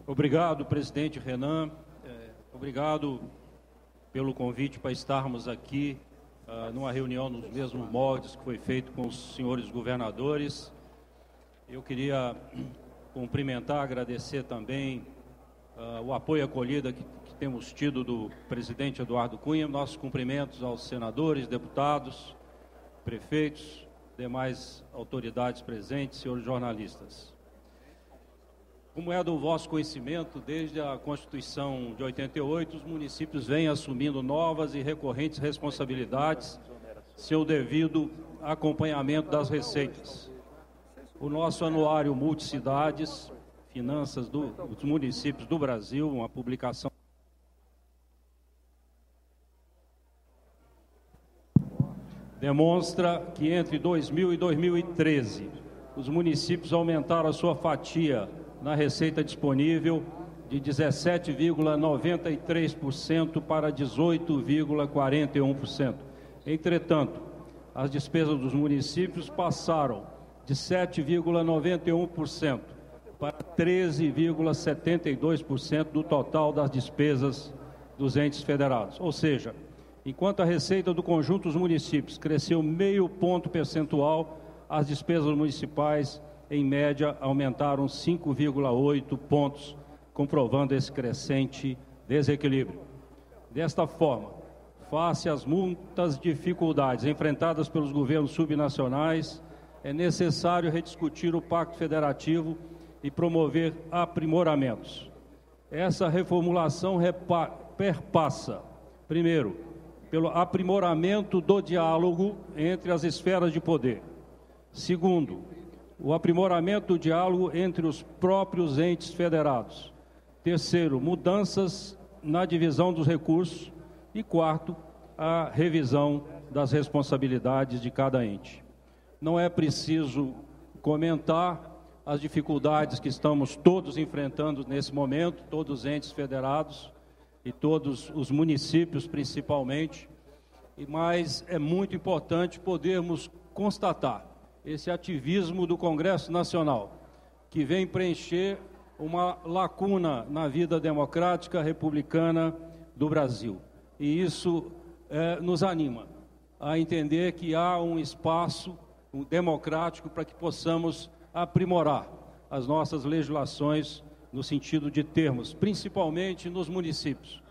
Obrigado, presidente Renan. Obrigado pelo convite para estarmos aqui numa reunião nos mesmos moldes que foi feito com os senhores governadores. Eu queria cumprimentar, agradecer também o apoio e acolhida que temos tido do presidente Eduardo Cunha. Nossos cumprimentos aos senadores, deputados, prefeitos, demais autoridades presentes, senhores jornalistas. Como é do vosso conhecimento, desde a Constituição de 88, os municípios vêm assumindo novas e recorrentes responsabilidades, seu devido acompanhamento das receitas. O nosso anuário Multicidades, Finanças dos Municípios do Brasil, uma publicação demonstra que entre 2000 e 2013, os municípios aumentaram a sua fatia na receita disponível de 17,93% para 18,41%. Entretanto, as despesas dos municípios passaram de 7,91% para 13,72% do total das despesas dos entes federados. Ou seja, enquanto a receita do conjunto dos municípios cresceu meio ponto percentual, as despesas municipais, em média, aumentaram 5,8 pontos, comprovando esse crescente desequilíbrio. Desta forma, face às muitas dificuldades enfrentadas pelos governos subnacionais, é necessário rediscutir o Pacto Federativo e promover aprimoramentos. Essa reformulação perpassa, primeiro, pelo aprimoramento do diálogo entre as esferas de poder. Segundo, o aprimoramento do diálogo entre os próprios entes federados. Terceiro, mudanças na divisão dos recursos. E quarto, a revisão das responsabilidades de cada ente. Não é preciso comentar as dificuldades que estamos todos enfrentando nesse momento, todos os entes federados e todos os municípios principalmente, mas é muito importante podermos constatar esse ativismo do Congresso Nacional, que vem preencher uma lacuna na vida democrática republicana do Brasil. E isso nos anima a entender que há um espaço democrático para que possamos aprimorar as nossas legislações no sentido de termos, principalmente nos municípios,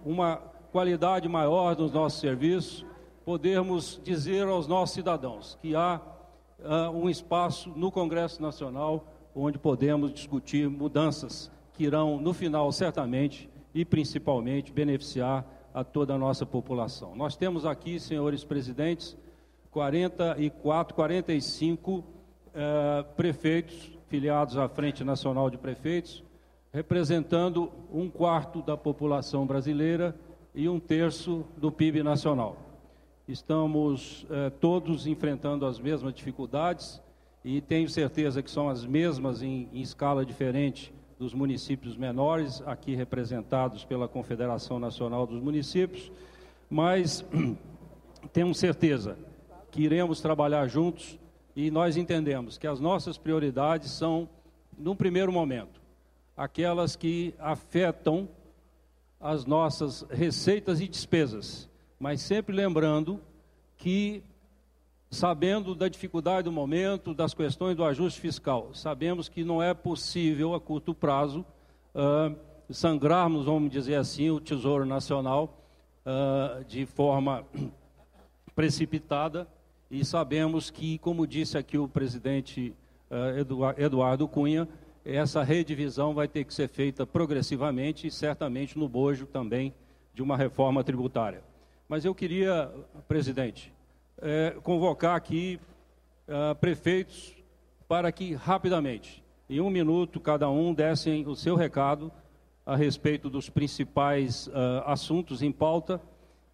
uma qualidade maior dos nossos serviços, podermos dizer aos nossos cidadãos que há um espaço no Congresso Nacional onde podemos discutir mudanças que irão, no final, certamente e principalmente, beneficiar a toda a nossa população. Nós temos aqui, senhores presidentes, 45 prefeitos filiados à Frente Nacional de Prefeitos, representando 1/4 da população brasileira e 1/3 do PIB nacional. Estamos todos enfrentando as mesmas dificuldades e tenho certeza que são as mesmas em escala diferente dos municípios menores, aqui representados pela Confederação Nacional dos Municípios, mas temos certeza que iremos trabalhar juntos e nós entendemos que as nossas prioridades são, num primeiro momento, aquelas que afetam as nossas receitas e despesas, mas sempre lembrando que, sabendo da dificuldade do momento, das questões do ajuste fiscal, sabemos que não é possível, a curto prazo, sangrarmos, vamos dizer assim, o Tesouro Nacional de forma precipitada, e sabemos que, como disse aqui o presidente Eduardo Cunha, essa redivisão vai ter que ser feita progressivamente e certamente no bojo também de uma reforma tributária. Mas eu queria, presidente, convocar aqui prefeitos para que rapidamente, em 1 minuto, cada um dessem o seu recado a respeito dos principais assuntos em pauta.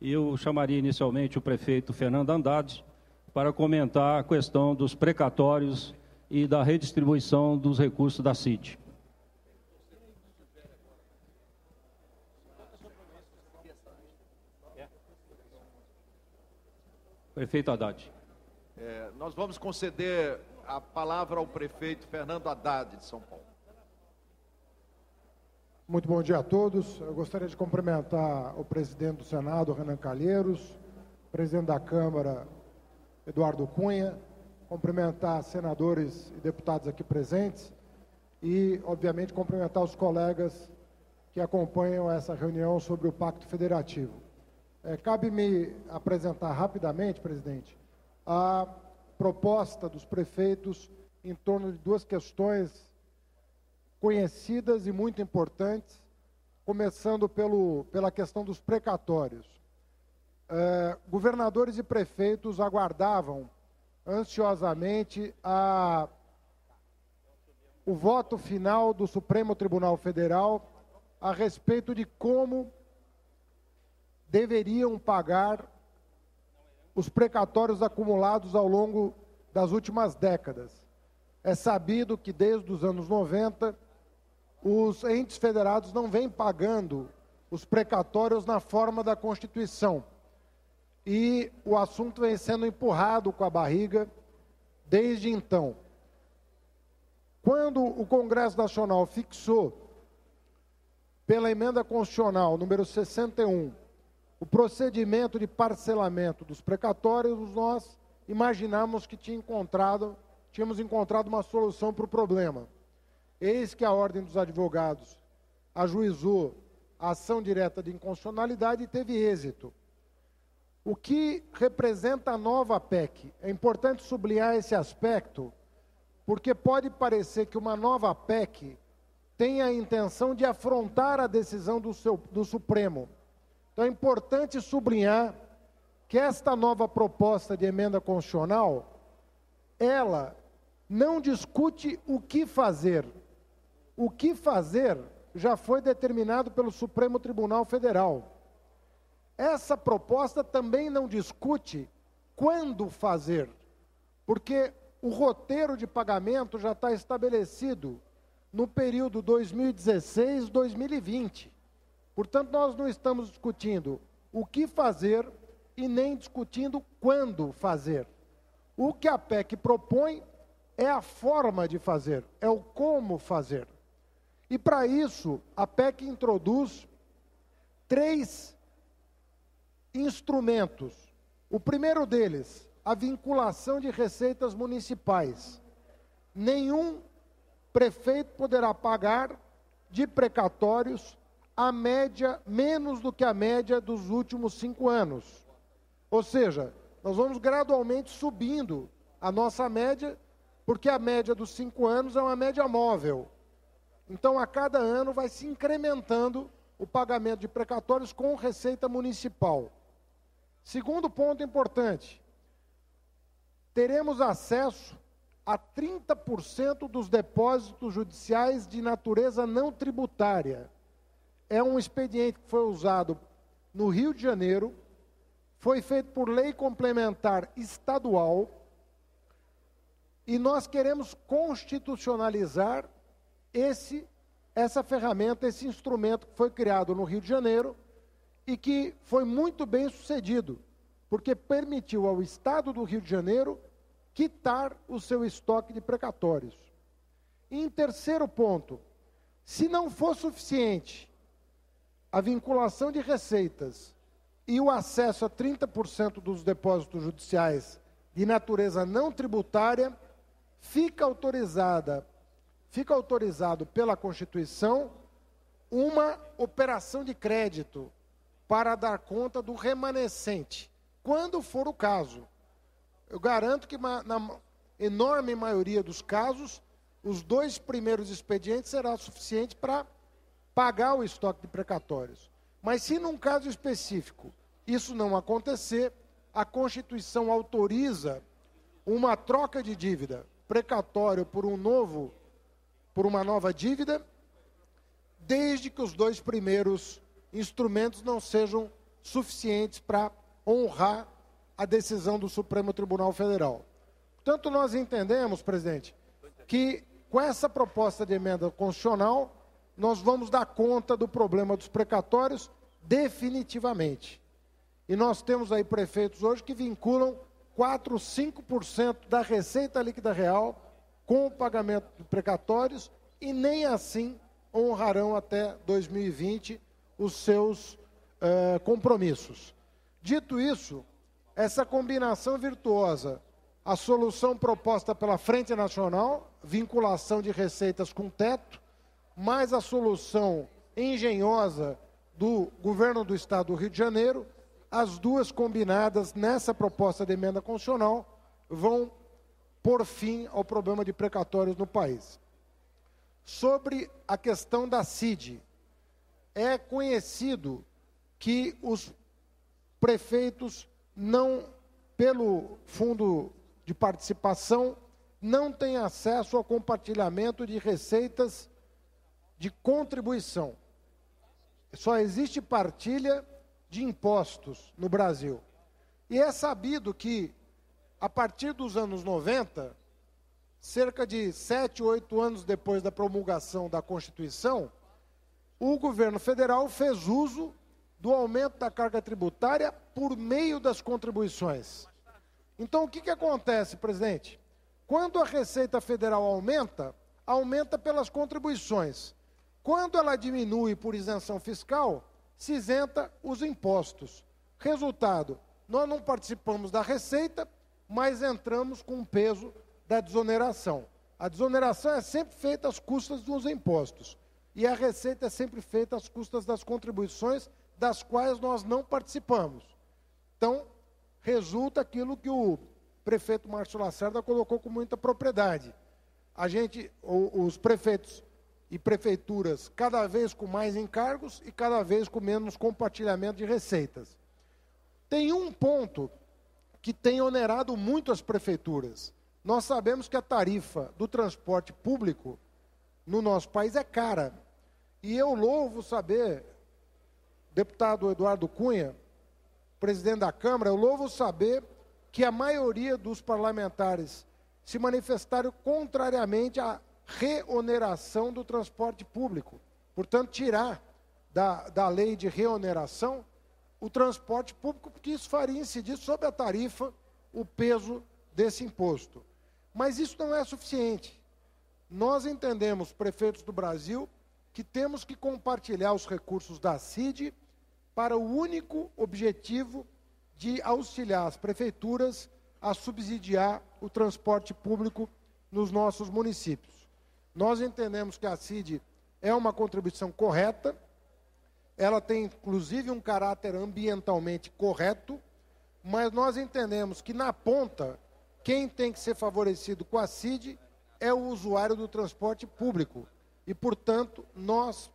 Eu chamaria inicialmente o prefeito Fernando Haddad para comentar a questão dos precatórios e da redistribuição dos recursos da CID. Prefeito Haddad. Nós vamos conceder a palavra ao prefeito Fernando Haddad, de São Paulo. Muito bom dia a todos. Eu gostaria de cumprimentar o presidente do Senado, Renan Calheiros, o presidente da Câmara, Eduardo Cunha, cumprimentar senadores e deputados aqui presentes e, obviamente, cumprimentar os colegas que acompanham essa reunião sobre o Pacto Federativo. Cabe-me apresentar rapidamente, presidente, a proposta dos prefeitos em torno de duas questões conhecidas e muito importantes, começando pela questão dos precatórios. Governadores e prefeitos aguardavam ansiosamente o voto final do Supremo Tribunal Federal a respeito de como deveriam pagar os precatórios acumulados ao longo das últimas décadas. É sabido que desde os anos 90, os entes federados não vêm pagando os precatórios na forma da Constituição. E o assunto vem sendo empurrado com a barriga desde então. Quando o Congresso Nacional fixou, pela emenda constitucional número 61, o procedimento de parcelamento dos precatórios, nós imaginamos que tínhamos encontrado uma solução para o problema. Eis que a Ordem dos Advogados ajuizou a ação direta de inconstitucionalidade e teve êxito. O que representa a nova PEC? É importante sublinhar esse aspecto, porque pode parecer que uma nova PEC tem a intenção de afrontar a decisão do Supremo. Então é importante sublinhar que esta nova proposta de emenda constitucional, ela não discute o que fazer. O que fazer já foi determinado pelo Supremo Tribunal Federal. Essa proposta também não discute quando fazer, porque o roteiro de pagamento já está estabelecido no período 2016-2020. Portanto, nós não estamos discutindo o que fazer e nem discutindo quando fazer. O que a PEC propõe é a forma de fazer, é o como fazer. E para isso, a PEC introduz 3 instrumentos. O primeiro deles, a vinculação de receitas municipais. Nenhum prefeito poderá pagar de precatórios a média, menos do que a média dos últimos 5 anos. Ou seja, nós vamos gradualmente subindo a nossa média, porque a média dos 5 anos é uma média móvel. Então, a cada ano vai se incrementando o pagamento de precatórios com receita municipal. Segundo ponto importante, teremos acesso a 30% dos depósitos judiciais de natureza não tributária. É um expediente que foi usado no Rio de Janeiro, foi feito por lei complementar estadual, e nós queremos constitucionalizar essa ferramenta, esse instrumento que foi criado no Rio de Janeiro e que foi muito bem sucedido, porque permitiu ao Estado do Rio de Janeiro quitar o seu estoque de precatórios. E em terceiro ponto, se não for suficiente a vinculação de receitas e o acesso a 30% dos depósitos judiciais de natureza não tributária, fica autorizado pela Constituição uma operação de crédito para dar conta do remanescente, quando for o caso. Eu garanto que na enorme maioria dos casos, os 2 primeiros expedientes será suficiente para pagar o estoque de precatórios. Mas se num caso específico isso não acontecer, a Constituição autoriza uma troca de dívida, precatório por uma nova dívida, desde que os 2 primeiros instrumentos não sejam suficientes para honrar a decisão do Supremo Tribunal Federal. Portanto, nós entendemos, presidente, que com essa proposta de emenda constitucional, nós vamos dar conta do problema dos precatórios definitivamente. E nós temos aí prefeitos hoje que vinculam 4, 5% da receita líquida real com o pagamento de precatórios e nem assim honrarão até 2020 os seus compromissos. Dito isso, essa combinação virtuosa, a solução proposta pela Frente Nacional, vinculação de receitas com teto, mais a solução engenhosa do governo do Estado do Rio de Janeiro, as duas combinadas nessa proposta de emenda constitucional vão pôr fim ao problema de precatórios no país. Sobre a questão da CID, é conhecido que os prefeitos não, pelo fundo de participação, não têm acesso ao compartilhamento de receitas de contribuição. Só existe partilha de impostos no Brasil. E é sabido que, a partir dos anos 90, cerca de 7, 8 anos depois da promulgação da Constituição, o governo federal fez uso do aumento da carga tributária por meio das contribuições. Então, o que acontece, presidente? Quando a Receita Federal aumenta, aumenta pelas contribuições. Quando ela diminui por isenção fiscal, se isenta os impostos. Resultado, nós não participamos da Receita, mas entramos com o peso da desoneração. A desoneração é sempre feita às custas dos impostos. E a Receita é sempre feita às custas das contribuições, das quais nós não participamos. Então, resulta aquilo que o prefeito Márcio Lacerda colocou com muita propriedade. Os prefeitos e prefeituras cada vez com mais encargos e cada vez com menos compartilhamento de receitas. Tem um ponto que tem onerado muito as prefeituras. Nós sabemos que a tarifa do transporte público no nosso país é cara. E eu louvo saber, deputado Eduardo Cunha, presidente da Câmara, eu louvo saber que a maioria dos parlamentares se manifestaram contrariamente à reoneração do transporte público. Portanto, tirar da lei de reoneração o transporte público, porque isso faria incidir sobre a tarifa o peso desse imposto. Mas isso não é suficiente. Nós entendemos, prefeitos do Brasil, que temos que compartilhar os recursos da CID para o único objetivo de auxiliar as prefeituras a subsidiar o transporte público nos nossos municípios. Nós entendemos que a CID é uma contribuição correta, ela tem inclusive um caráter ambientalmente correto, mas nós entendemos que na ponta, quem tem que ser favorecido com a CID é o usuário do transporte público. E, portanto, nós,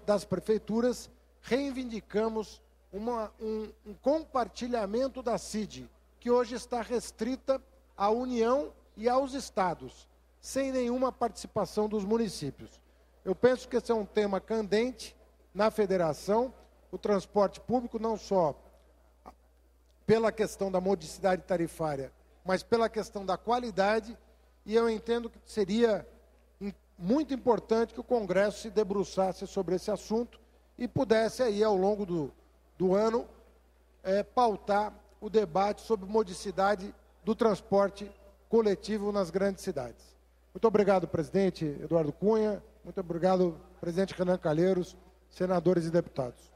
das prefeituras, reivindicamos um compartilhamento da CID, que hoje está restrita à União e aos estados, sem nenhuma participação dos municípios. Eu penso que esse é um tema candente na federação, o transporte público, não só pela questão da modicidade tarifária, mas pela questão da qualidade, e eu entendo que seria muito importante que o Congresso se debruçasse sobre esse assunto e pudesse aí, ao longo do ano, pautar o debate sobre modicidade do transporte coletivo nas grandes cidades. Muito obrigado, presidente Eduardo Cunha, muito obrigado, presidente Renan Calheiros, senadores e deputados.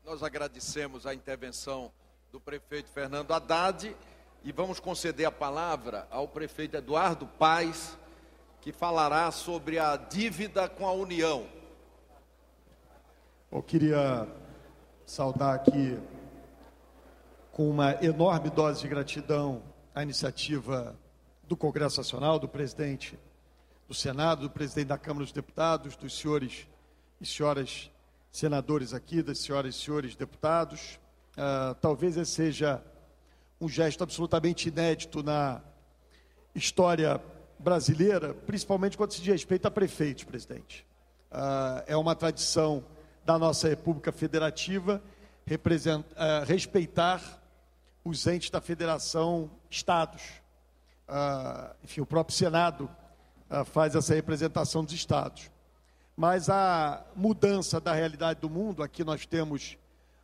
Nós agradecemos a intervenção do prefeito Fernando Haddad e vamos conceder a palavra ao prefeito Eduardo Paes, que falará sobre a dívida com a União. Eu queria saudar aqui, com uma enorme dose de gratidão, a iniciativa do Congresso Nacional, do presidente do Senado, do presidente da Câmara dos Deputados, dos senhores e senhoras senadores aqui, das senhoras e senhores deputados. Talvez esse seja um gesto absolutamente inédito na história brasileira, principalmente quando se diz respeito a prefeitos, presidente. É uma tradição da nossa República Federativa respeitar os entes da federação, estados. Enfim, o próprio Senado faz essa representação dos estados. Mas a mudança da realidade do mundo, aqui nós temos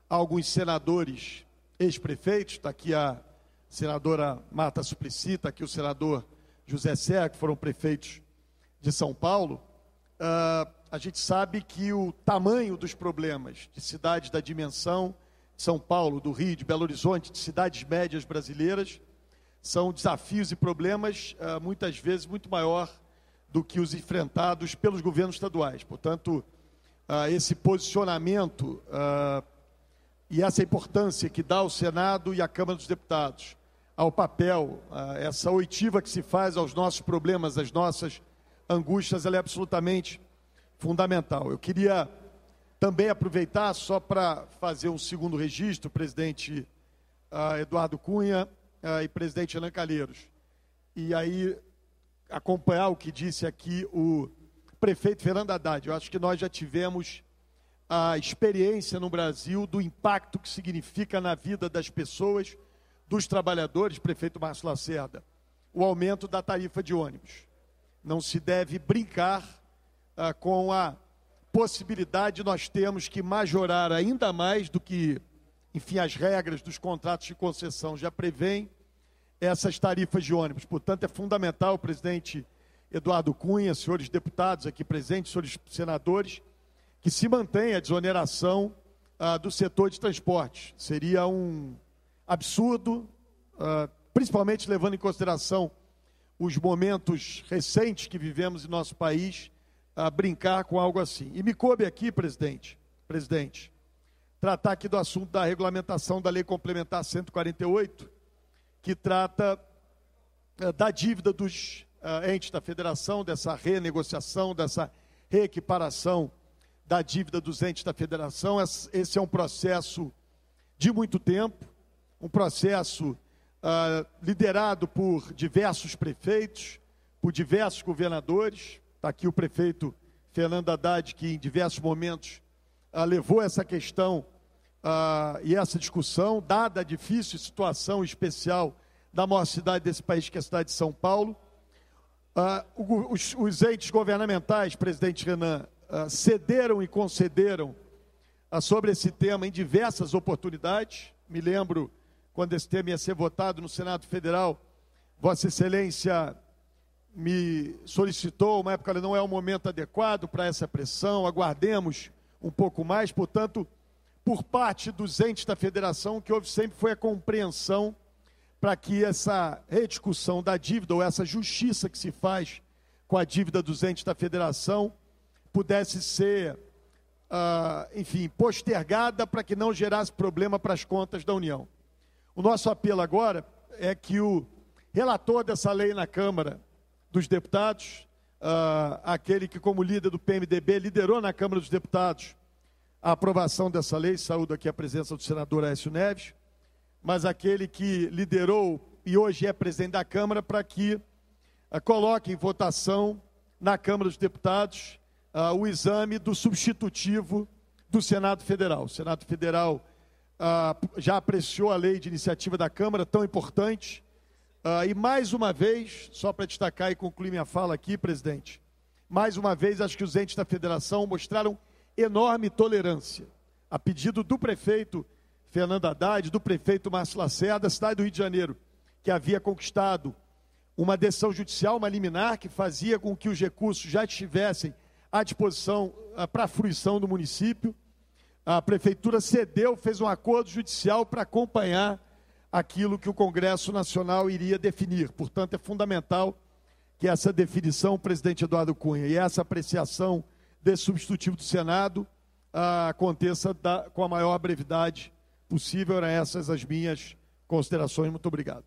alguns senadores ex-prefeitos, está aqui a senadora Marta Suplicy, está aqui o senador José Serra, que foram prefeitos de São Paulo, a gente sabe que o tamanho dos problemas de cidades da dimensão de São Paulo, do Rio, de Belo Horizonte, de cidades médias brasileiras, são desafios e problemas muitas vezes muito maior do que os enfrentados pelos governos estaduais. Portanto, esse posicionamento e essa importância que dá o Senado e a Câmara dos Deputados ao papel, essa oitiva que se faz aos nossos problemas, às nossas angústias, ela é absolutamente fundamental. Eu queria também aproveitar só para fazer um segundo registro, presidente Eduardo Cunha e presidente Renan Calheiros, e aí acompanhar o que disse aqui o prefeito Fernando Haddad. Eu acho que nós já tivemos a experiência no Brasil do impacto que significa na vida das pessoas, dos trabalhadores, prefeito Márcio Lacerda, o aumento da tarifa de ônibus. Não se deve brincar com a possibilidade de nós termos que majorar ainda mais do que, enfim, as regras dos contratos de concessão já prevêem essas tarifas de ônibus. Portanto, é fundamental, presidente Eduardo Cunha, senhores deputados aqui presentes, senhores senadores, que se mantenha a desoneração do setor de transporte. Seria um absurdo, principalmente levando em consideração os momentos recentes que vivemos em nosso país, brincar com algo assim. E me coube aqui, presidente, tratar aqui do assunto da regulamentação da Lei Complementar 148, que trata da dívida dos entes da federação, dessa renegociação, dessa reequiparação da dívida dos entes da federação. Esse é um processo de muito tempo, um processo liderado por diversos prefeitos, por diversos governadores. Está aqui o prefeito Fernando Haddad, que em diversos momentos levou essa questão e essa discussão, dada a difícil situação especial da maior cidade desse país, que é a cidade de São Paulo. Os entes governamentais, presidente Renan, cederam e concederam sobre esse tema em diversas oportunidades. Me lembro, quando esse tema ia ser votado no Senado Federal, Vossa Excelência me solicitou, uma época não é o momento adequado para essa pressão, aguardemos um pouco mais. Portanto, por parte dos entes da federação, o que houve sempre foi a compreensão para que essa rediscussão da dívida, ou essa justiça que se faz com a dívida dos entes da federação, pudesse ser, enfim, postergada para que não gerasse problema para as contas da União. O nosso apelo agora é que o relator dessa lei na Câmara dos Deputados, aquele que como líder do PMDB liderou na Câmara dos Deputados a aprovação dessa lei, saúdo aqui a presença do senador Aécio Neves, mas aquele que liderou e hoje é presidente da Câmara, para que coloque em votação na Câmara dos Deputados o exame do substitutivo do Senado Federal. O Senado Federal já apreciou a lei de iniciativa da Câmara, tão importante, e mais uma vez, só para destacar e concluir minha fala aqui, presidente, mais uma vez acho que os entes da federação mostraram enorme tolerância, a pedido do prefeito Fernando Haddad, do prefeito Márcio Lacerda, da cidade do Rio de Janeiro, que havia conquistado uma decisão judicial, uma liminar, que fazia com que os recursos já estivessem à disposição para a fruição do município. A prefeitura cedeu, fez um acordo judicial para acompanhar aquilo que o Congresso Nacional iria definir. Portanto, é fundamental que essa definição, presidente Eduardo Cunha, e essa apreciação desse substitutivo do Senado aconteça com a maior brevidade possível. Eram essas as minhas considerações. Muito obrigado.